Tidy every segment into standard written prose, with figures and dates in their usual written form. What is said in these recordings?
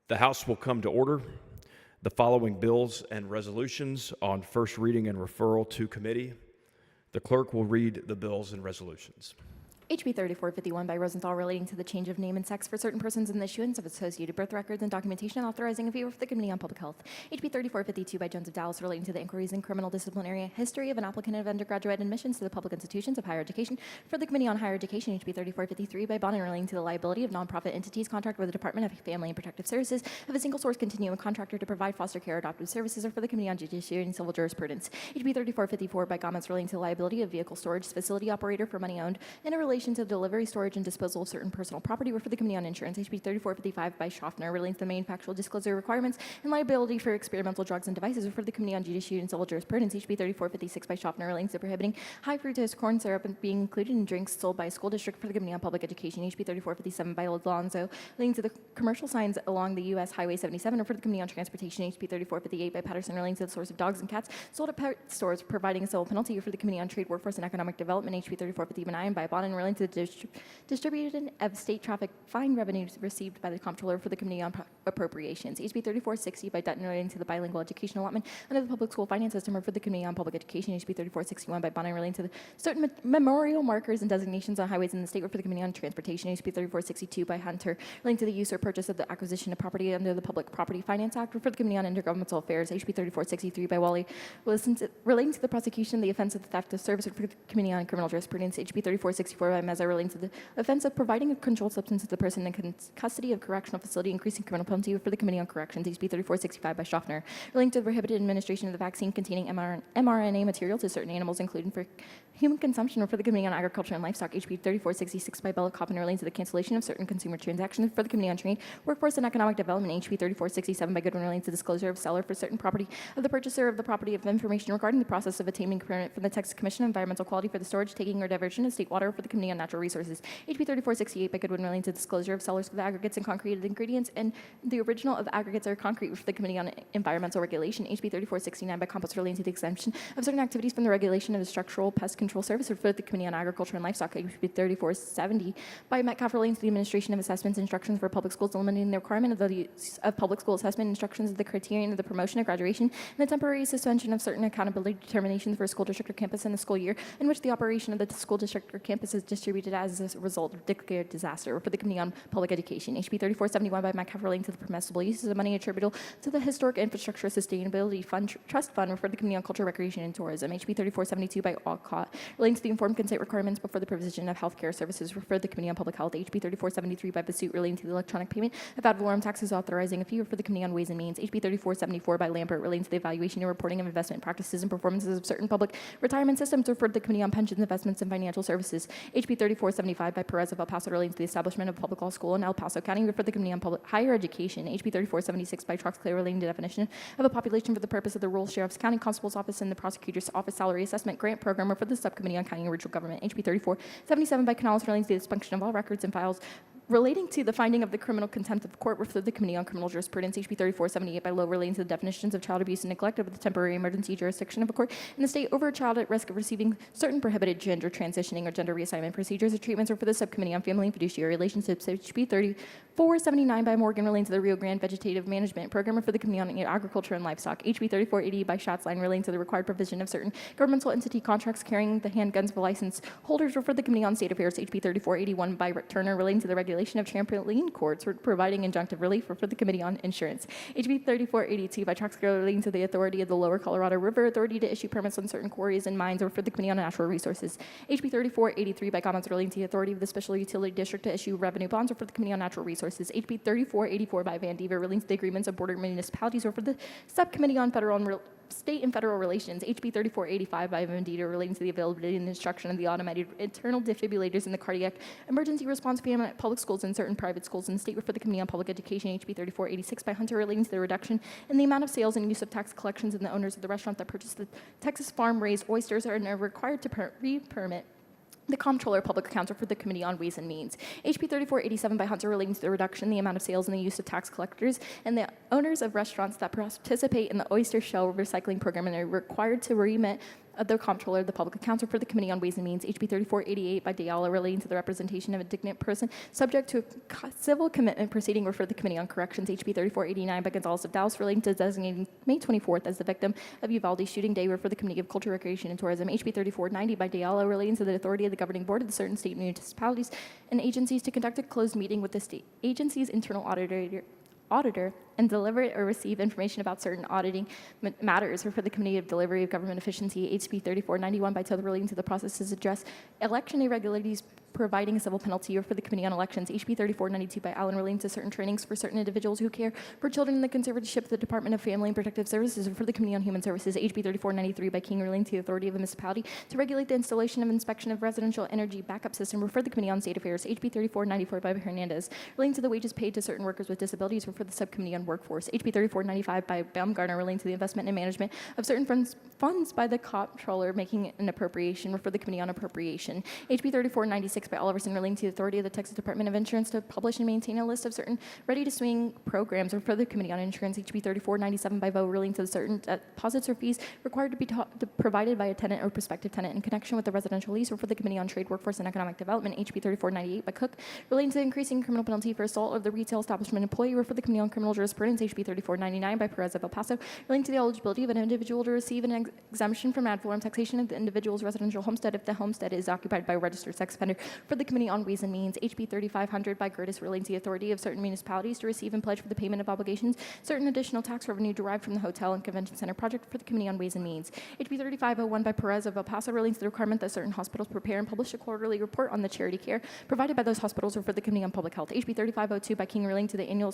The House will come to order. The following bills and resolutions on first reading and referral to committee. The clerk will read the bills and resolutions. HB 3451 by Rosenthal relating to the change of name and sex for certain persons and the issuance of associated birth records and documentation authorizing a favor for the Committee on Public Health. HB 3452 by Jones of Dallas relating to the inquiries in criminal disciplinary history of an applicant of undergraduate admissions to the public institutions of higher education for the Committee on Higher Education. HB 3453 by Bonin relating to the liability of nonprofit entities contract with the Department of Family and Protective Services of a single source continuum contractor to provide foster care or adoptive services or for the Committee on Judiciary and Civil Jurisprudence. HB 3454 by Gomez relating to the liability of vehicle storage facility operator for money owned in a relation to delivery, storage, and disposal of certain personal property or for the Committee on Insurance. HB 3455 by Schaffner relating to the main factual disclosure requirements and liability for experimental drugs and devices or for the Committee on Judiciary and Civil Jurisprudence. HB 3456 by Schaffner relating to prohibiting high fructose corn syrup being included in drinks sold by a school district for the Committee on Public Education. HB 3457 by Alonzo relating to the commercial signs along the U.S. Highway 77 or for the Committee on Transportation. HB 3458 by Patterson relating to the source of dogs and cats sold at pet stores providing a civil penalty or for the Committee on Trade, Workforce, and Economic Development. HB 3459 by Bonin relating to the distribution of state traffic fine revenues received by the Comptroller for the Committee on Appropriations. HB 3460 by Dutton relating to the bilingual education allotment under the public school finance system or for the Committee on Public Education. HB 3461 by Bonin relating to the certain memorial markers and designations on highways in the state or for the Committee on Transportation. HB 3462 by Hunter relating to the use or purchase of the acquisition of property under the Public Property Finance Act or for the Committee on Intergovernmental Affairs. HB 3463 by Wally relating to the prosecution of the offense of the theft of service or for the Committee on Criminal Jurisprudence. HB 3464 by Meza relating to the offense of providing a controlled substance to the person in custody of correctional facility, increasing criminal penalty for the Committee on Corrections. HB 3465 by Schaffner relating to the prohibited administration of the vaccine containing mRNA material to certain animals, including for human consumption or for the Committee on Agriculture and Livestock. HB 3466 by Bella Coppin relating to the cancellation of certain consumer transactions for the Committee on Trade, Workforce, and Economic Development. HB 3467 by Goodwin relating to disclosure of seller for certain property of the purchaser of the property of information regarding the process of obtaining permit from the Texas Commission on Environmental Quality for the storage, taking, or diversion of state water for the Committee on Natural Resources. HB 3468 by Goodwin relating to disclosure of sellers for the aggregates and concrete ingredients and the original of aggregates or concrete for the Committee on Environmental Regulation. HB 3469 by Compost relating to the exemption of certain activities from the regulation of the structural pest control service or for the Committee on Agriculture and Livestock. HB 3470 by Metcalf relating to the administration of assessments instructions for public schools, eliminating the requirement of the use of public school assessment instructions of the criterion of the promotion of graduation and the temporary suspension of certain accountability determinations for a school district or campus in the school year in which the operation of the school district or campus is distributed as a result of declared disaster or for the Committee on Public Education. HB 3471 by Metcalf relating to the permissible uses of money attributable to the Historic Infrastructure Sustainability Fund Trust Fund or for the Committee on Culture, Recreation, and Tourism. HB 3472 by Alcott relating to the informed consent requirements before the provision of healthcare services for the Committee on Public Health. HB 3473 by Basut relating to the electronic payment of ad valorem taxes authorizing a fee for the Committee on Ways and Means. HB 3474 by Lambert relating to the evaluation and reporting of investment practices and performances of certain public retirement systems or for the Committee on Pensions, Investments, and Financial Services. HB 3475 by Perez of El Paso relating to the establishment of a public law school in El Paso County for the Committee on Higher Education. HB 3476 by Troxclair relating to the definition of a population for the purpose of the rural sheriff's county constable's office and the prosecutor's office salary assessment grant program or for the subcommittee on county and regional government. HB 3477 by Canales relating to the dysfunction of all records and files relating to the finding of the criminal contempt of court for the Committee on Criminal Jurisprudence. HB 3478 by Low relating to the definitions of child abuse and neglect of the temporary emergency jurisdiction of a court in the state over a child at risk of receiving certain prohibited gender transitioning or gender reassignment procedures or treatments or for the Subcommittee on Family and Fiduciary Relationships. HB 3479 by Morgan relating to the Rio Grande Vegetative Management Program or for the Committee on Agriculture and Livestock. HB 3480 by Schatzline relating to the required provision of certain governmental entity contracts carrying the handguns of license holders or for the Committee on State Affairs. HB 3481 by Turner relating to the regulation of trampoline courts for providing injunctive relief for the Committee on Insurance. HB 3482 by Troxclair relating to the authority of the Lower Colorado River Authority to issue permits on certain quarries and mines or for the Committee on Natural Resources. HB 3483 by comments relating to the authority of the Special Utility District to issue revenue bonds or for the Committee on Natural Resources. HB 3484 by Van Dever relating to the agreements of border municipalities or for the Subcommittee on Federal and State and Federal Relations. HB 3485 by Vendita relating to the availability and instruction of the automated internal defibrillators in the cardiac emergency response PM at public schools and certain private schools in the state for the Committee on Public Education. HB 3486 by Hunter relating to the reduction in the amount of sales and use of tax collections and the owners of the restaurant that purchased the Texas farm-raised oysters are now required to re-permit the Comptroller of Public Accounts for the Committee on Ways and Means. HB 3487 by Hunter relating to the reduction in the amount of sales and the use of tax collectors and the owners of restaurants that participate in the oyster shell recycling program and are required to remit of the Comptroller of the Public Accounts for the Committee on Ways and Means, HB 3488 by Diallo relating to the representation of a indignant person subject to a civil commitment proceeding, refer to the Committee on Corrections, HB 3489 by Gonzalez of Dallas relating to designating May 24th as the victim of Uvalde shooting day, refer to the Committee of Culture, Recreation, and Tourism, HB 3490 by Diallo relating to the authority of the governing board of the certain state municipalities and agencies to conduct a closed meeting with the state agency's internal auditor and deliver or receive information about certain auditing matters, or for the Committee of Delivery of Government Efficiency, HB 3491 by Toth relating to the processes address election irregularities providing a civil penalty, or for the Committee on Elections, HB 3492 by Allen relating to certain trainings for certain individuals who care for children in the conservatorship of the Department of Family and Protective Services, or for the Committee on Human Services, HB 3493 by King relating to the authority of a municipality to regulate the installation of inspection of residential energy backup system, or for the Committee on State Affairs, HB 3494 by Hernandez relating to the wages paid to certain workers with disabilities, or for the Subcommittee on Workforce, HB 3495 by Baumgartner relating to the investment and management of certain funds by the Comptroller making an appropriation, or for the Committee on Appropriation, HB 3496 by Oliverson relating to the authority of the Texas Department of Insurance to publish and maintain a list of certain ready-to-swing programs, or for the Committee on Insurance, HB 3497 by Vo relating to the certain deposits or fees required to be provided by a tenant or prospective tenant in connection with the residential lease, or for the Committee on Trade, Workforce, and Economic Development, HB 3498 by Cook relating to the increasing criminal penalty for assault of the retail establishment employee, or for the Committee on Criminal Jurisprudence, HB 3499 by Perez of El Paso relating to the eligibility of an individual to receive an exemption from ad valorem taxation of the individual's residential homestead if the homestead is occupied by a registered sex offender, for the Committee on Ways and Means, HB 3500 by Gertis relating to the authority of certain municipalities to receive and pledge for the payment of obligations certain additional tax revenue derived from the Hotel and Convention Center project, for the Committee on Ways and Means, HB 3501 by Perez of El Paso relating to the requirement that certain hospitals prepare and publish a quarterly report on the charity care provided by those hospitals, or for the Committee on Public Health, HB 3502 by King relating to the annual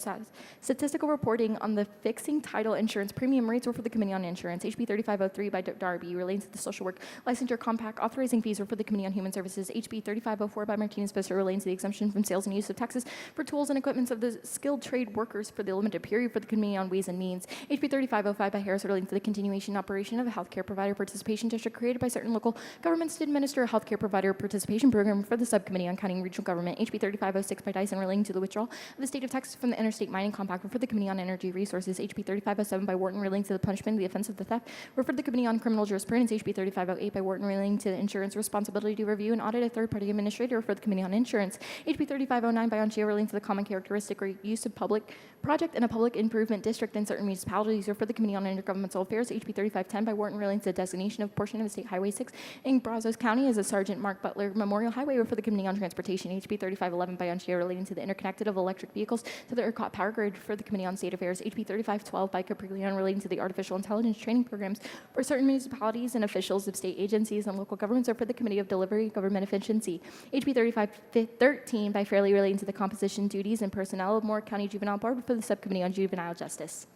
statistical reporting on the fixing title insurance premium rates, or for the Committee on Insurance, HB 3503 by Darby relating to the social work licensure compact authorizing fees, or for the Committee on Human Services, HB 3504 by Martinez-Fisher relating to the exemption from sales and use of taxes for tools and equipments of the skilled trade workers for the limited period, for the Committee on Ways and Means, HB 3505 by Harris relating to the continuation and operation of a healthcare provider participation district created by certain local governments to administer a healthcare provider participation program, for the Subcommittee on County and Regional Government, HB 3506 by Dyson relating to the withdrawal of the state of Texas from the Interstate Mining Compact, for the Committee on Energy Resources, HB 3507 by Wharton relating to the punishment of the offense of the theft, for the Committee on Criminal Jurisprudence, HB 3508 by Wharton relating to the insurance responsibility to review and audit a third-party administrator, for the Committee on Insurance, HB 3509 by Anchia relating to the common characteristic or use of public project in a public improvement district in certain municipalities, or for the Committee on Intergovernmental Affairs, HB 3510 by Wharton relating to the designation of a portion of State Highway 6 in Brazos County as a Sergeant Mark Butler Memorial Highway, or for the Committee on Transportation, HB 3511 by Anchia relating to the interconnected of electric vehicles to the ERCOT power grid, for the Committee on State Affairs, HB 3512 by Capriglione relating to the artificial intelligence training programs for certain municipalities and officials of state agencies and local governments, or for the Committee of Delivery of Government Efficiency, HB 3513 by Fairley relating to the composition, duties, and personnel of Moore County Juvenile Board, for the Subcommittee on Juvenile Justice.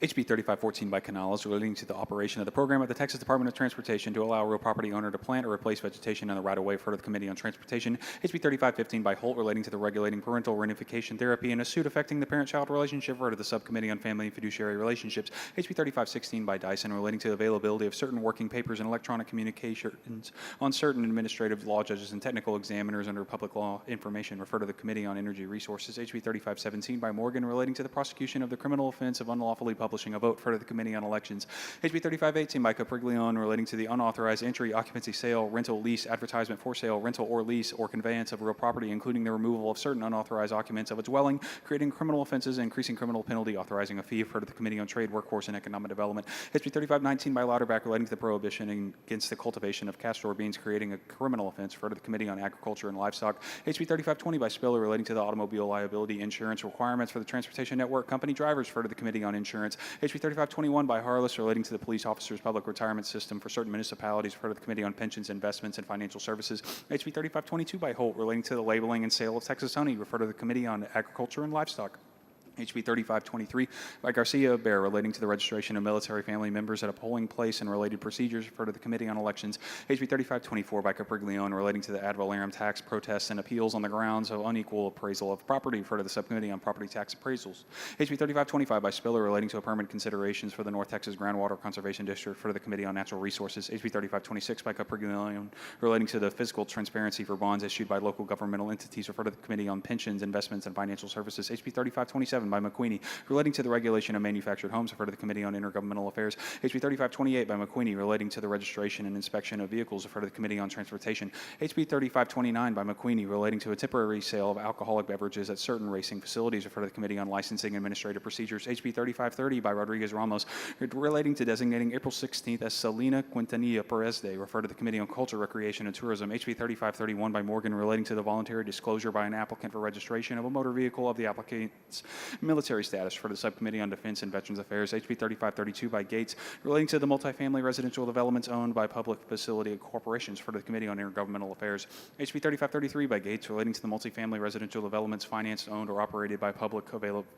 HB 3514 by Canales relating to the operation of the program of the Texas Department of Transportation to allow a real property owner to plant or replace vegetation on the right-of-way, for the Committee on Transportation. HB 3515 by Holt relating to the regulating parental reunification therapy and a suit affecting the parent-child relationship, for the Subcommittee on Family and Fiduciary Relationships. HB 3516 by Dyson relating to the availability of certain working papers and electronic communications on certain administrative law judges and technical examiners under public law information, refer to the Committee on Energy Resources. HB 3517 by Morgan relating to the prosecution of the criminal offense of unlawfully publishing a vote, for the Committee on Elections. HB 3518 by Capriglione relating to the unauthorized entry, occupancy, sale, rental, lease, advertisement for sale, rental or lease, or conveyance of real property, including the removal of certain unauthorized occupants of a dwelling, creating criminal offenses, increasing criminal penalty, authorizing a fee, for the Committee on Trade, Workforce, and Economic Development. HB 3519 by Louderback relating to the prohibition against the cultivation of castor beans, creating a criminal offense, for the Committee on Agriculture and Livestock. HB 3520 by Spiller relating to the automobile liability insurance requirements for the Transportation Network Company drivers, for the Committee on Insurance. HB 3521 by Harless relating to the police officers' public retirement system for certain municipalities, for the Committee on Pensions, Investments, and Financial Services. HB 3522 by Holt relating to the labeling and sale of Texas honey, refer to the Committee on Agriculture and Livestock. HB 3523 by Garcia Bear relating to the registration of military family members at a polling place and related procedures, refer to the Committee on Elections. HB 3524 by Capriglione relating to the ad valorem tax protests and appeals on the grounds of unequal appraisal of property, refer to the Subcommittee on Property Tax Appraisals. HB 3525 by Spiller relating to permit considerations for the North Texas Groundwater Conservation District, for the Committee on Natural Resources. HB 3526 by Capriglione relating to the fiscal transparency for bonds issued by local governmental entities, refer to the Committee on Pensions, Investments, and Financial Services. HB 3527 3527 by McQueenie, relating to the regulation of manufactured homes, referred to the Committee on Intergovernmental Affairs. HB 3528 by McQueenie, relating to the registration and inspection of vehicles, referred to the Committee on Transportation. HB 3529 by McQueenie, relating to a temporary sale of alcoholic beverages at certain racing facilities, referred to the Committee on Licensing and Administrative Procedures. HB 3530 by Rodriguez Ramos, relating to designating April 16th as Selena Quintanilla Perez Day, referred to the Committee on Culture, Recreation, and Tourism. HB 3531 by Morgan, relating to the voluntary disclosure by an applicant for registration of a motor vehicle of the applicant's military status, for the Subcommittee on Defense and Veterans Affairs. HB 3532 by Gates, relating to the multifamily residential developments owned by public facility corporations, for the Committee on Intergovernmental Affairs. HB 3533 by Gates, relating to the multifamily residential developments financed, owned, or operated by public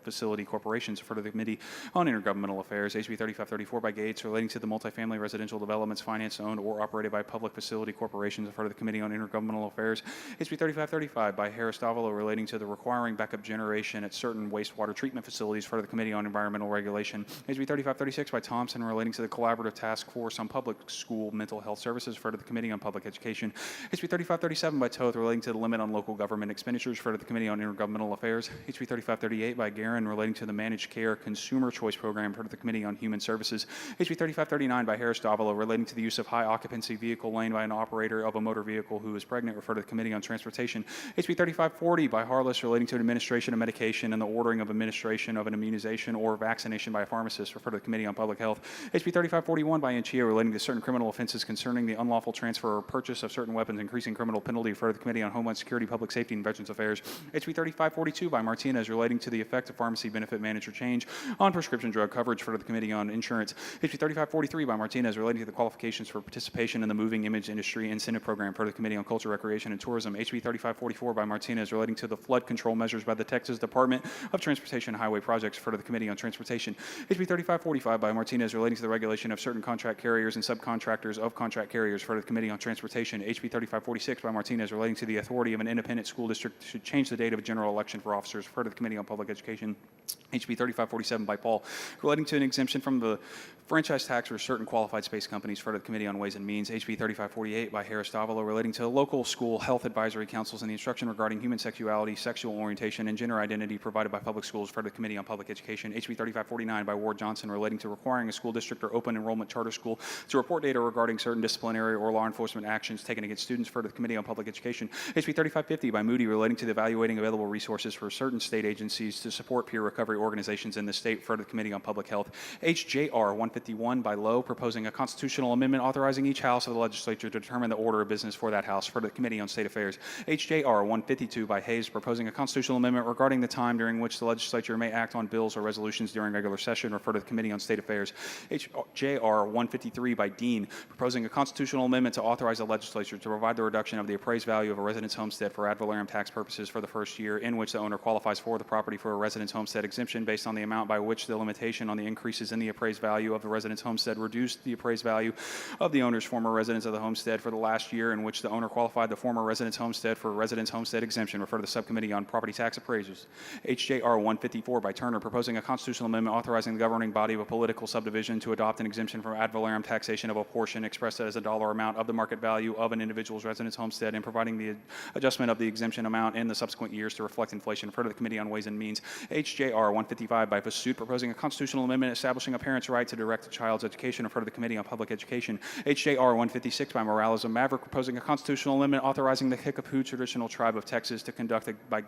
facility corporations, for the Committee on Intergovernmental Affairs. HB 3534 by Gates, relating to the multifamily residential developments financed, owned, or operated by public facility corporations, for the Committee on Intergovernmental Affairs. HB 3535 by Harris Davila, relating to the requiring backup generation at certain wastewater treatment facilities, for the Committee on Environmental Regulation. HB 3536 by Thompson, relating to the collaborative task force on public school mental health services, for the Committee on Public Education. HB 3537 by Toth, relating to the limit on local government expenditures, for the Committee on Intergovernmental Affairs. HB 3538 by Guerin, relating to the managed care consumer choice program, for the Committee on Human Services. HB 3539 by Harris Davila, relating to the use of high occupancy vehicle lane by an operator of a motor vehicle who is pregnant, referred to the Committee on Transportation. HB 3540 by Harless, relating to administration of medication and the ordering of administration of an immunization or vaccination by a pharmacist, referred to the Committee on Public Health. HB 3541 by Anchia, relating to certain criminal offenses concerning the unlawful transfer or purchase of certain weapons, increasing criminal penalty, referred to the Committee on Homeland Security, Public Safety, and Veterans Affairs. HB 3542 by Martinez, relating to the effect of pharmacy benefit manager change on prescription drug coverage, for the Committee on Insurance. HB 3543 by Martinez, relating to the qualifications for participation in the moving image industry incentive program, for the Committee on Culture, Recreation, and Tourism. HB 3544 by Martinez, relating to the flood control measures by the Texas Department of Transportation and Highway Projects, for the Committee on Transportation. HB 3545 by Martinez, relating to the regulation of certain contract carriers and subcontractors of contract carriers, for the Committee on Transportation. HB 3546 by Martinez, relating to the authority of an independent school district to change the date of a general election for officers, for the Committee on Public Education. HB 3547 by Paul, relating to an exemption from the franchise tax for certain qualified space companies, for the Committee on Ways and Means. HB 3548 by Harris Davila, relating to local school health advisory councils and the instruction regarding human sexuality, sexual orientation, and gender identity provided by public schools, for the Committee on Public Education. HB 3549 by Ward Johnson, relating to requiring a school district or open enrollment charter school to report data regarding certain disciplinary or law enforcement actions taken against students, for the Committee on Public Education. HB 3550 by Moody, relating to the evaluating available resources for certain state agencies to support peer recovery organizations in the state, for the Committee on Public Health. HJR 151 by Lowe, proposing a constitutional amendment authorizing each house of the legislature to determine the order of business for that house, for the Committee on State Affairs. HJR 152 by Hayes, proposing a constitutional amendment regarding the time during which the legislature may act on bills or resolutions during regular session, refer to the Committee on State Affairs. HJR 153 by Dean, proposing a constitutional amendment to authorize the legislature to provide the reduction of the appraised value of a residence homestead for ad valorem tax purposes for the first year in which the owner qualifies for the property for a residence homestead exemption based on the amount by which the limitation on the increases in the appraised value of the residence homestead reduced the appraised value of the owner's former residence of the homestead for the last year in which the owner qualified the former residence homestead for a residence homestead exemption, refer to the Subcommittee on Property Tax Appraisers. HJR 154 by Turner, proposing a constitutional amendment authorizing the governing body of a political subdivision to adopt an exemption from ad valorem taxation of a portion expressed as a dollar amount of the market value of an individual's residence homestead and providing the adjustment of the exemption amount in the subsequent years to reflect inflation, refer to the Committee on Ways and Means. HJR 155 by Vasut, proposing a constitutional amendment establishing a parent's right to direct a child's education, refer to the Committee on Public Education. HJR 156 by Morales of Maverick, proposing a constitutional amendment authorizing the Kickapoo Traditional Tribe of Texas to conduct by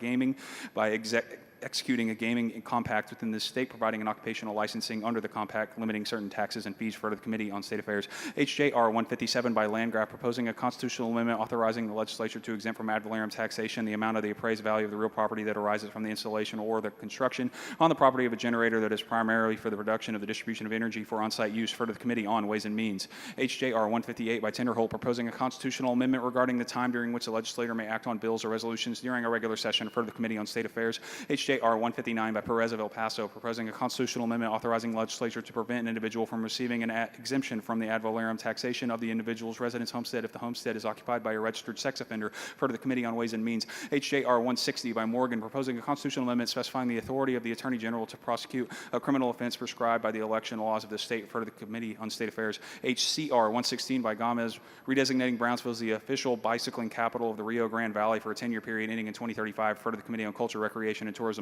executing a gaming compact within this state, providing an occupational licensing under the compact, limiting certain taxes and fees for the Committee on State Affairs. HJR 157 by Landgraf, proposing a constitutional amendment authorizing the legislature to exempt from ad valorem taxation the amount of the appraised value of the real property that arises from the installation or the construction on the property of a generator that is primarily for the production of the distribution of energy for on-site use, for the Committee on Ways and Means. HJR 158 by Tinderholt, proposing a constitutional amendment regarding the time during which the legislator may act on bills or resolutions during a regular session, for the Committee on State Affairs. HJR 159 by Perez of El Paso, proposing a constitutional amendment authorizing the legislature to prevent an individual from receiving an exemption from the ad valorem taxation of the individual's residence homestead if the homestead is occupied by a registered sex offender, for the Committee on Ways and Means. HJR 160 by Morgan, proposing a constitutional amendment specifying the authority of the Attorney General to prosecute a criminal offense prescribed by the election laws of the state, for the Committee on State Affairs. HCR 116 by Gomez, redesignating Brownsville as the official bicycling capital of the Rio Grande Valley for a 10-year period ending in 2035, for the Committee on Culture, Recreation, and Tourism.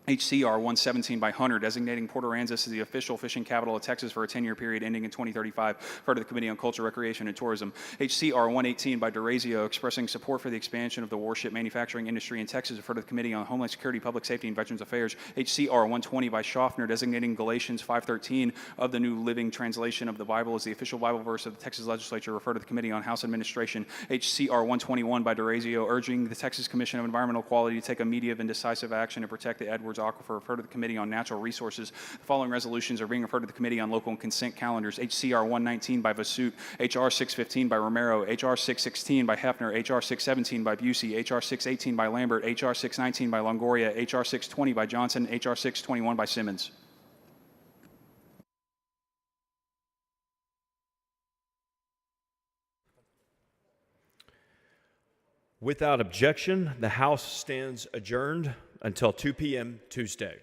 HCR 117 by Hunter, designating Port Aransas as the official fishing capital of Texas for a 10-year period ending in 2035, referred to the Committee on Culture, Recreation, and Tourism. HCR 118 by DeRazio, expressing support for the expansion of the warship manufacturing industry in Texas, referred to the Committee on Homeland Security, Public Safety, and Veterans Affairs. HCR 120 by Schaffner, designating Galatians 5:13 of the New Living Translation of the Bible as the official Bible verse of the Texas Legislature, referred to the Committee on House Administration. HCR 121 by DeRazio, urging the Texas Commission of Environmental Quality to take immediate and decisive action to protect the Edwards Aquifer, referred to the Committee on Natural Resources. The following resolutions are being referred to the Committee on Local and Consent Calendars. HCR 119 by Vasut, HR 615 by Romero, HR 616 by Hefner, HR 617 by Busey, HR 618 by Lambert, HR 619 by Longoria, HR 620 by Johnson, HR 621 by Simmons. Without objection, the House stands adjourned until 2 p.m. Tuesday.